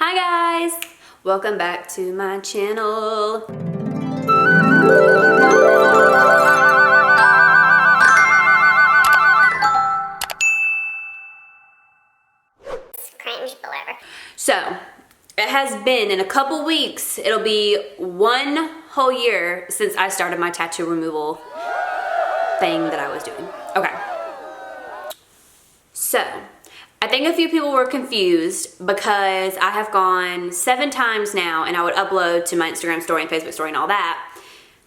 Hi guys! Welcome back to my channel. Cringe, but whatever. So, it has been, in a couple weeks, it'll be 1 whole year since I started my tattoo removal thing that I was doing. Okay. So, I think a few people were confused because I have gone 7 times now and I would upload to my Instagram story and Facebook story and all that,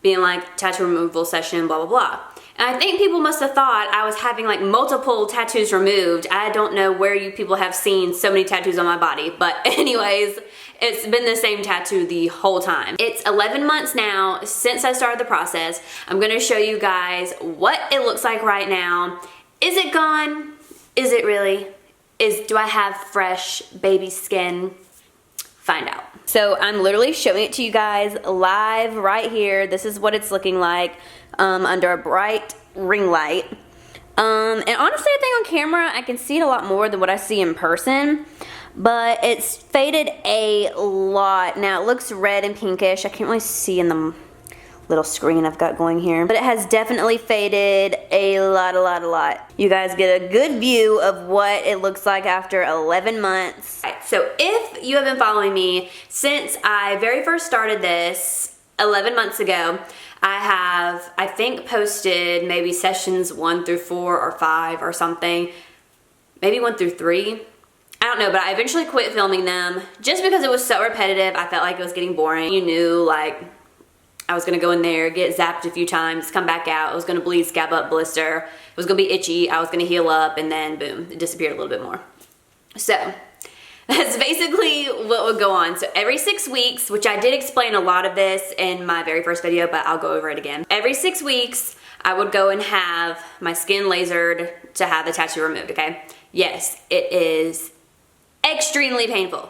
being like tattoo removal session, blah, blah, blah. And I think people must have thought I was having like multiple tattoos removed. I don't know where you people have seen so many tattoos on my body, but anyways, it's been the same tattoo the whole time. It's 11 months now since I started the process. I'm gonna show you guys what it looks like right now. Is it gone? Is it really? Do I have fresh baby skin? Find out. So I'm literally showing it to you guys live right here. This is what it's looking like under a bright ring light. And honestly, I think on camera I can see it a lot more than what I see in person, but it's faded a lot. Now it looks red and pinkish. I can't really see in the little screen I've got going here, but it has definitely faded a lot. You guys get a good view of what it looks like after 11 months. Right, so if you have been following me since I very first started this 11 months ago, I have, I think, posted maybe sessions 1 through 4 or 5 or something, maybe 1 through 3. I don't know, but I eventually quit filming them just because it was so repetitive. I felt like it was getting boring. You knew, like, I was gonna go in there, get zapped a few times, come back out. It was gonna bleed, scab up, blister. It was gonna be itchy. I was gonna heal up, and then boom, it disappeared a little bit more. So that's basically what would go on. So every 6 weeks, which I did explain a lot of this in my very first video, but I'll go over it again. Every 6 weeks, I would go and have my skin lasered to have the tattoo removed, okay? Yes, it is extremely painful.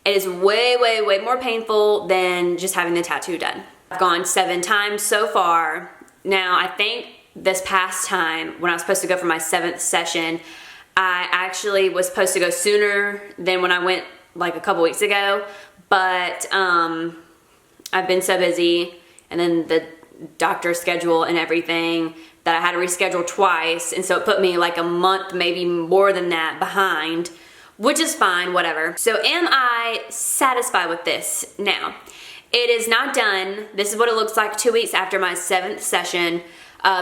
It is way more painful than just having the tattoo done. I've gone 7 times so far. Now, I think this past time, when I was supposed to go for my 7th session, I actually was supposed to go sooner than when I went like a couple weeks ago, but I've been so busy, and then the doctor's schedule and everything, that I had to reschedule twice, and so it put me like a month, maybe more than that, behind, which is fine, whatever. So am I satisfied with this? Now, it is not done. This is what it looks like 2 weeks after my 7th session.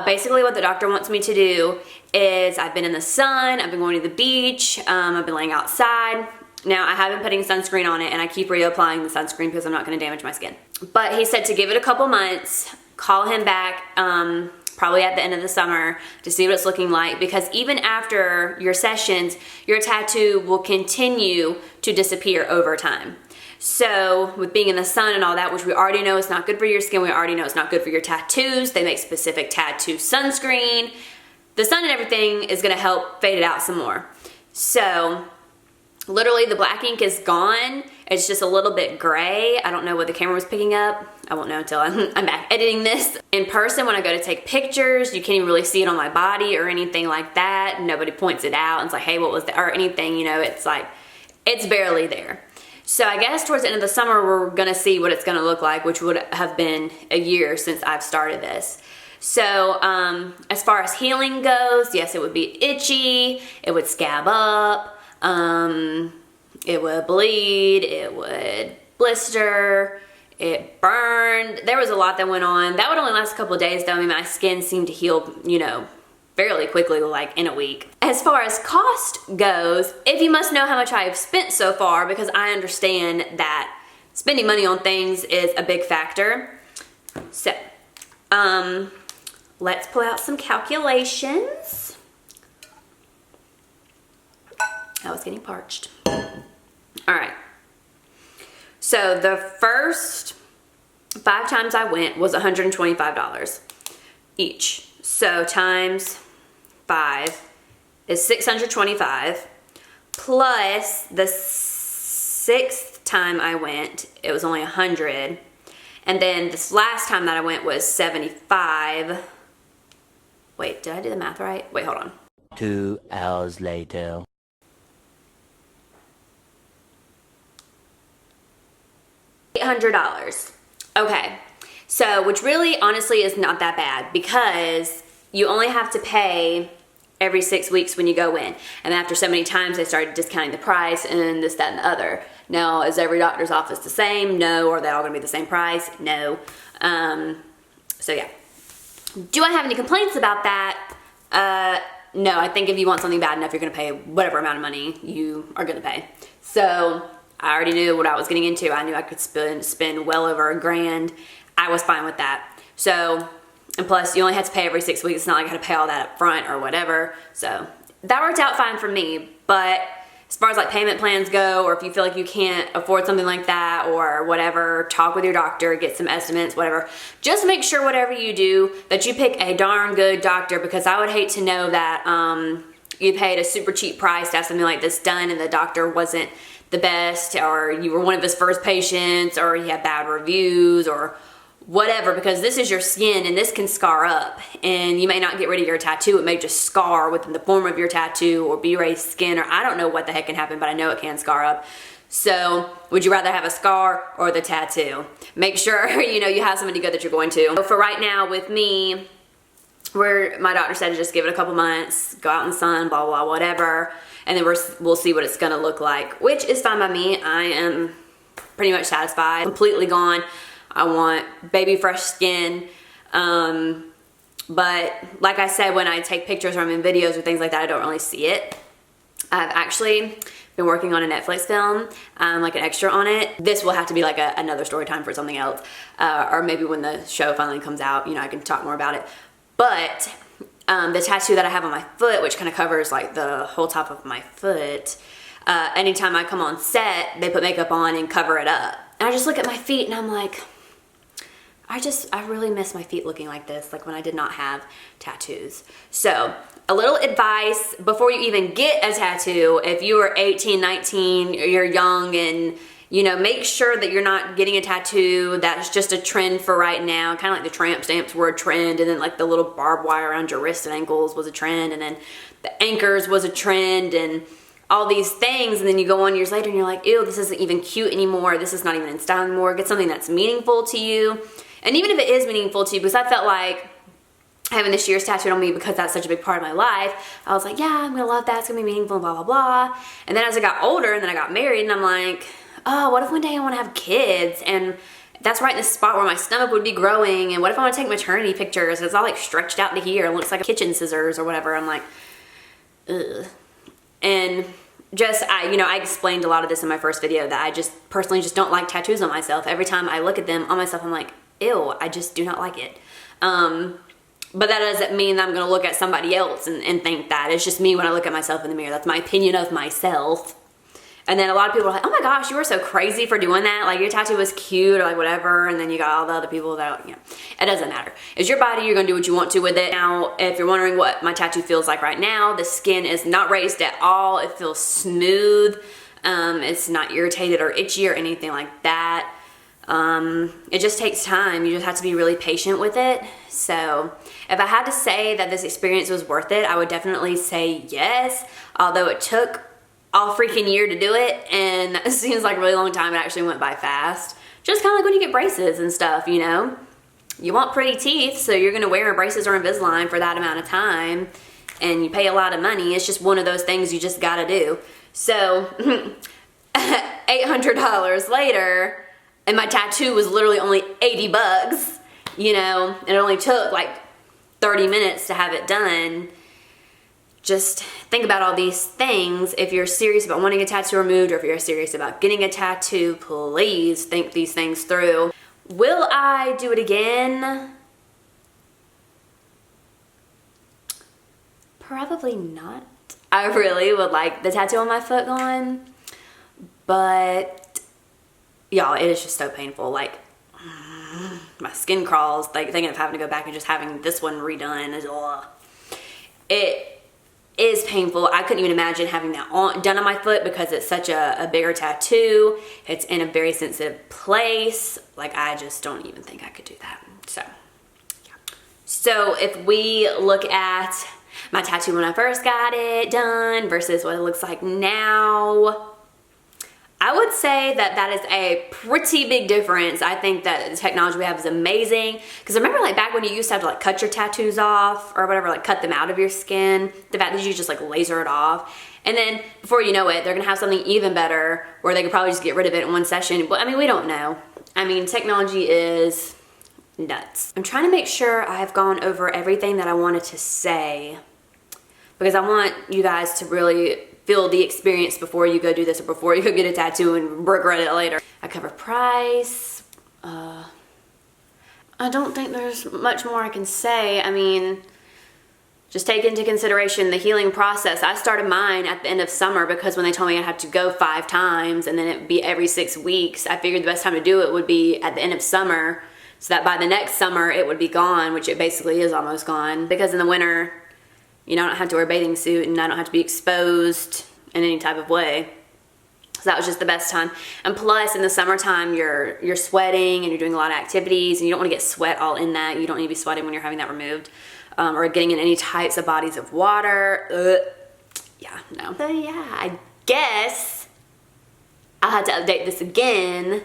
Basically what the doctor wants me to do is, I've been in the sun, I've been going to the beach, I've been laying outside. Now I have been putting sunscreen on it, and I keep reapplying the sunscreen because I'm not gonna damage my skin. But he said to give it a couple months, call him back probably at the end of the summer to see what it's looking like, because even after your sessions, your tattoo will continue to disappear over time. So with being in the sun and all that, which we already know is not good for your skin, we already know it's not good for your tattoos. They make specific tattoo sunscreen. The sun and everything is gonna help fade it out some more. So literally the black ink is gone. It's just a little bit gray. I don't know what the camera was picking up. I won't know until I'm back editing this. In person, when I go to take pictures, you can't even really see it on my body or anything like that. Nobody points it out and it's like, hey, what was that? Or anything, you know, it's like, it's barely there. So I guess towards the end of the summer, we're gonna see what it's gonna look like, which would have been a year since I've started this. So as far as healing goes, yes, it would be itchy, it would scab up, it would bleed, it would blister, it burned. There was a lot that went on. That would only last a couple of days though. I mean, my skin seemed to heal, you know, fairly quickly, like in a week. As far as cost goes, if you must know how much I've spent so far, because I understand that spending money on things is a big factor. So, let's pull out some calculations. I was getting parched. All right. So the first 5 times I went was $125 each. So times 5 is $625, plus the 6th time I went, it was only $100, and then this last time that I went was $75. Wait, did I do the math right? Wait, hold on. 2 hours later. $800. Okay, so which really honestly is not that bad because you only have to pay every 6 weeks when you go in. And after so many times, they started discounting the price and this, that, and the other. Now, is every doctor's office the same? No. Are they all gonna be the same price? No. So yeah. Do I have any complaints about that? No, I think if you want something bad enough, you're gonna pay whatever amount of money you are gonna pay. So I already knew what I was getting into. I knew I could spend well over $1,000. I was fine with that. So, and plus you only have to pay every 6 weeks. It's not like I had to pay all that up front or whatever. So that worked out fine for me. But as far as like payment plans go, or if you feel like you can't afford something like that or whatever, talk with your doctor, get some estimates, whatever. Just make sure whatever you do that you pick a darn good doctor, because I would hate to know that you paid a super cheap price to have something like this done and the doctor wasn't the best, or you were one of his first patients, or he had bad reviews or whatever, because this is your skin and this can scar up and you may not get rid of your tattoo. It may just scar within the form of your tattoo or be raised skin, or I don't know what the heck can happen, but I know it can scar up. So would you rather have a scar or the tattoo? Make sure you have somebody good that you're going to. So for right now with me, where my doctor said to just give it a couple months, go out in the sun, blah, blah, whatever, and then we'll see what it's gonna look like, which is fine by me. I am pretty much satisfied, completely gone. I want baby fresh skin. But like I said, when I take pictures or I'm in videos or things like that, I don't really see it. I've actually been working on a Netflix film, like an extra on it. This will have to be like another story time for something else. Or maybe when the show finally comes out, I can talk more about it. But the tattoo that I have on my foot, which kind of covers like the whole top of my foot, anytime I come on set, they put makeup on and cover it up. And I just look at my feet and I'm like, I really miss my feet looking like this, like when I did not have tattoos. So a little advice before you even get a tattoo, if you are 18, 19, you're young, and make sure that you're not getting a tattoo that's just a trend for right now. Kind of like the tramp stamps were a trend, and then like the little barbed wire around your wrists and ankles was a trend, and then the anchors was a trend, and all these things. And then you go on years later and you're like, ew, this isn't even cute anymore. This is not even in style anymore. Get something that's meaningful to you. And even if it is meaningful to you, because I felt like having this year's tattooed on me, because that's such a big part of my life, I was like, yeah, I'm gonna love that, it's gonna be meaningful, blah, blah, blah. And then as I got older and then I got married, and I'm like, oh, what if one day I wanna have kids? And that's right in the spot where my stomach would be growing. And what if I wanna take maternity pictures? It's all like stretched out to here, it looks like kitchen scissors or whatever. I'm like, ugh. And just, I explained a lot of this in my first video, that I just personally just don't like tattoos on myself. Every time I look at them on myself, I'm like, ew, I just do not like it. But that doesn't mean that I'm gonna look at somebody else and think that. It's just me when I look at myself in the mirror. That's my opinion of myself. And then a lot of people are like, oh my gosh, you were so crazy for doing that. Like your tattoo was cute or like whatever. And then you got all the other people that, it doesn't matter. It's your body, you're gonna do what you want to with it. Now, if you're wondering what my tattoo feels like right now, the skin is not raised at all. It feels smooth. It's not irritated or itchy or anything like that. It just takes time. You just have to be really patient with it. So if I had to say that this experience was worth it, I would definitely say yes, although it took all freaking year to do it, and that seems like a really long time. It actually went by fast. Just kind of like when you get braces and stuff, you want pretty teeth, so you're gonna wear braces or Invisalign for that amount of time, and you pay a lot of money. It's just one of those things you just gotta do. So $800 later, and my tattoo was literally only 80 bucks, it only took like 30 minutes to have it done. Just think about all these things. If you're serious about wanting a tattoo removed, or if you're serious about getting a tattoo, please think these things through. Will I do it again? Probably not. I really would like the tattoo on my foot gone, but y'all, it is just so painful. Like, my skin crawls, like thinking of having to go back and just having this one redone is, it is painful. I couldn't even imagine having that done on my foot, because it's such a bigger tattoo. It's in a very sensitive place. Like, I just don't even think I could do that. So, yeah. So if we look at my tattoo when I first got it done versus what it looks like now, I would say that that is a pretty big difference. I think that the technology we have is amazing. Because remember like back when you used to have to like cut your tattoos off or whatever, like cut them out of your skin, the fact that you just like laser it off. And then before you know it, they're gonna have something even better where they could probably just get rid of it in one session. But I mean, we don't know. I mean, technology is nuts. I'm trying to make sure I've gone over everything that I wanted to say because I want you guys to really feel the experience before you go do this or before you go get a tattoo and regret it later. I cover price. I don't think there's much more I can say. I mean, just take into consideration the healing process. I started mine at the end of summer because when they told me I'd have to go 5 times and then it'd be every 6 weeks, I figured the best time to do it would be at the end of summer so that by the next summer it would be gone, which it basically is almost gone. Because in the winter, you know, I don't have to wear a bathing suit and I don't have to be exposed in any type of way. So that was just the best time. And plus in the summertime, you're sweating and you're doing a lot of activities and you don't want to get sweat all in that. You don't need to be sweating when you're having that removed. Or getting in any types of bodies of water. Yeah, no. So yeah, I guess I'll have to update this again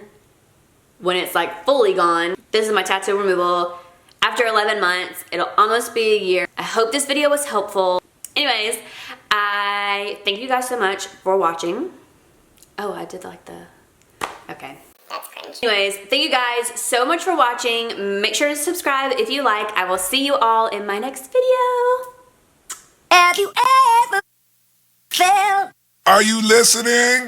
when it's like fully gone. This is my tattoo removal. After 11 months, it'll almost be a year. I hope this video was helpful. Anyways, I thank you guys so much for watching. Oh, I did like the, okay. That's cringe. Anyways, thank you guys so much for watching. Make sure to subscribe if you like. I will see you all in my next video. Have you ever felt? Are you listening?